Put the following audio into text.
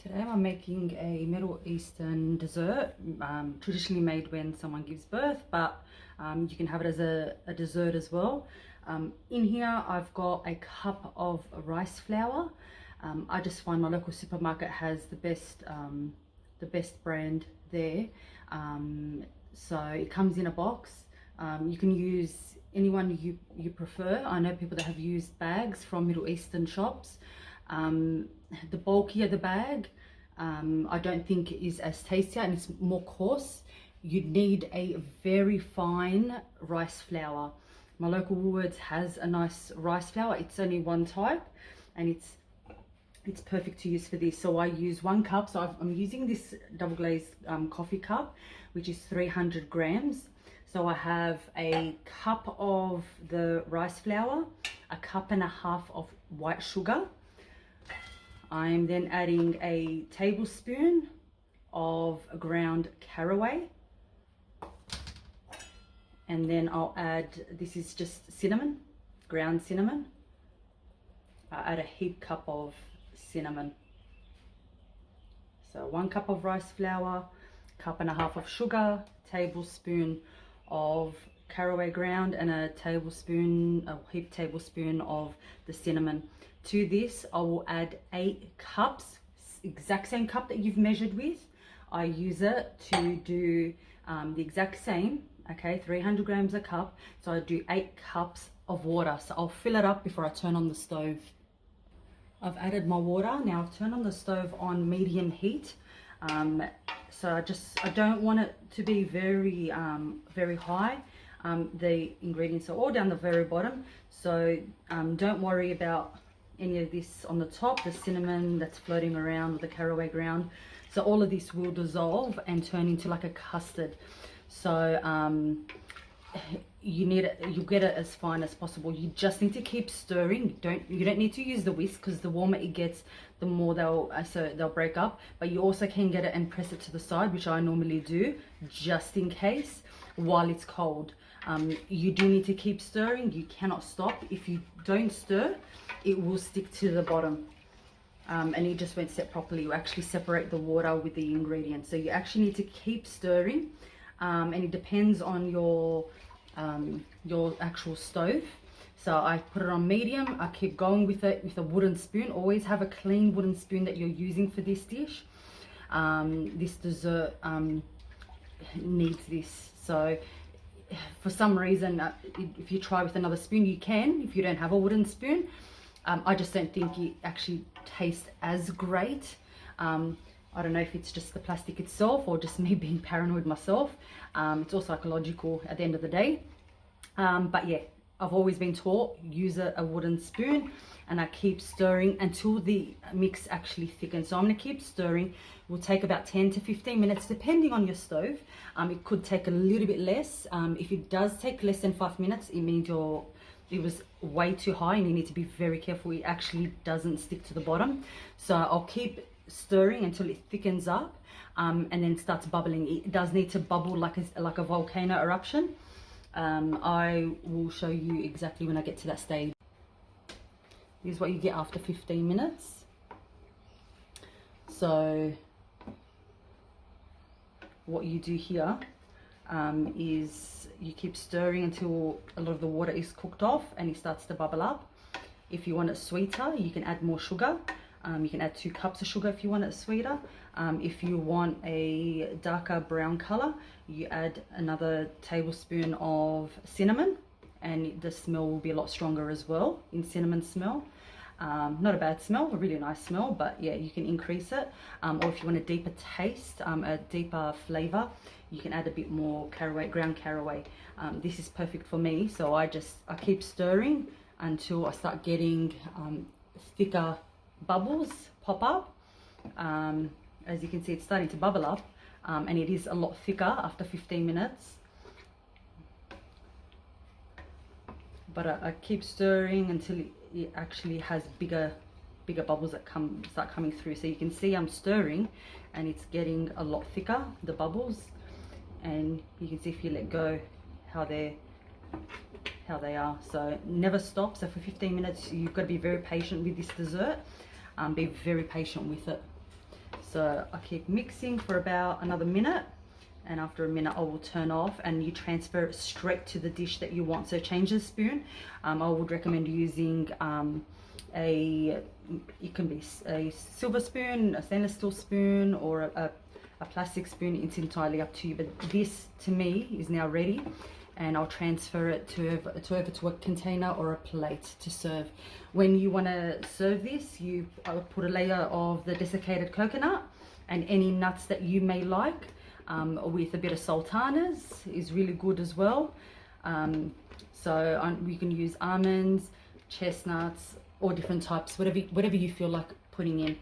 Today I'm making a Middle Eastern dessert, traditionally made when someone gives birth, but you can have it as a dessert as well. In here I've got a cup of rice flour. I just find my local supermarket has the best brand there. So it comes in a box. You can use anyone you prefer. I know people that have used bags from Middle Eastern shops. The bulkier the bag, I don't think is as tasty and it's more coarse. You'd need a very fine rice flour. My local Woolworths has a nice rice flour. It's only one type and it's perfect to use for this. So I use 1 cup. So I'm using this double glazed coffee cup, which is 300 grams. So I have a cup of the rice flour, a cup and a half of white sugar. I'm then adding a tablespoon of ground caraway. And then I'll add, this is just cinnamon, ground cinnamon. I'll add a heap cup of cinnamon. So 1 cup of rice flour, cup and a half of sugar, tablespoon of caraway ground, and a heap tablespoon of the cinnamon. To this I will add 8 cups, exact same cup that you've measured with. I use it to do the exact same, okay, 300 grams a cup. So I do 8 cups of water. So I'll fill it up before I turn on the stove. I've added my water. Now I've turned on the stove on medium heat. So I don't want it to be very high. The ingredients are all down the very bottom. So don't worry about any of this on the top, the cinnamon that's floating around with the caraway ground. So all of this will dissolve and turn into like a custard. So you get it as fine as possible. You just need to keep stirring. You don't need to use the whisk, because the warmer it gets, the more they'll break up. But you also can get it and press it to the side, which I normally do, just in case, while it's cold. You do need to keep stirring. You cannot stop. If you don't stir, it will stick to the bottom, and it just won't set properly. You actually separate the water with the ingredients. So you actually need to keep stirring, and it depends on your actual stove. So I put it on medium. I keep going with it with a wooden spoon. Always have a clean wooden spoon that you're using for this dish. This dessert needs this. So for some reason, if you try with another spoon, you can, if you don't have a wooden spoon. I just don't think it actually tastes as great. I don't know if it's just the plastic itself or just me being paranoid myself. It's all psychological at the end of the day. But yeah, I've always been taught, use a wooden spoon, and I keep stirring until the mix actually thickens. So I'm gonna keep stirring. It will take about 10 to 15 minutes, depending on your stove. It could take a little bit less. If it does take less than 5 minutes, it means it was way too high and you need to be very careful. It actually doesn't stick to the bottom. So I'll keep stirring until it thickens up, and then starts bubbling. It does need to bubble like a volcano eruption. I will show you exactly when I get to that stage. This is what you get after 15 minutes. So what you do here is you keep stirring until a lot of the water is cooked off and it starts to bubble up. If you want it sweeter, you can add more sugar. You can add 2 cups of sugar if you want it sweeter. If you want a darker brown color, you add another tablespoon of cinnamon, and the smell will be a lot stronger as well in cinnamon smell. Not a bad smell, a really nice smell, but yeah, you can increase it. Or if you want a deeper taste, a deeper flavor, you can add a bit more caraway, ground caraway. This is perfect for me, so I keep stirring until I start getting thicker bubbles pop up. As you can see, it's starting to bubble up, and it is a lot thicker after 15 minutes. But I keep stirring until it actually has bigger bubbles that start coming through. So you can see I'm stirring and it's getting a lot thicker, the bubbles, and you can see if you let go how they are. So never stop. So for 15 minutes you've got to be very patient with this dessert. Be very patient with it. So I keep mixing for about another minute, and after a minute I will turn off, and you transfer it straight to the dish that you want. So change the spoon. I would recommend using it can be a silver spoon, a stainless steel spoon, or a plastic spoon. It's entirely up to you, but this to me is now ready, and I'll transfer it over to a container or a plate to serve. When you want to serve this, you put a layer of the desiccated coconut and any nuts that you may like, with a bit of sultanas is really good as well. So you can use almonds, chestnuts, or different types, whatever you feel like putting in.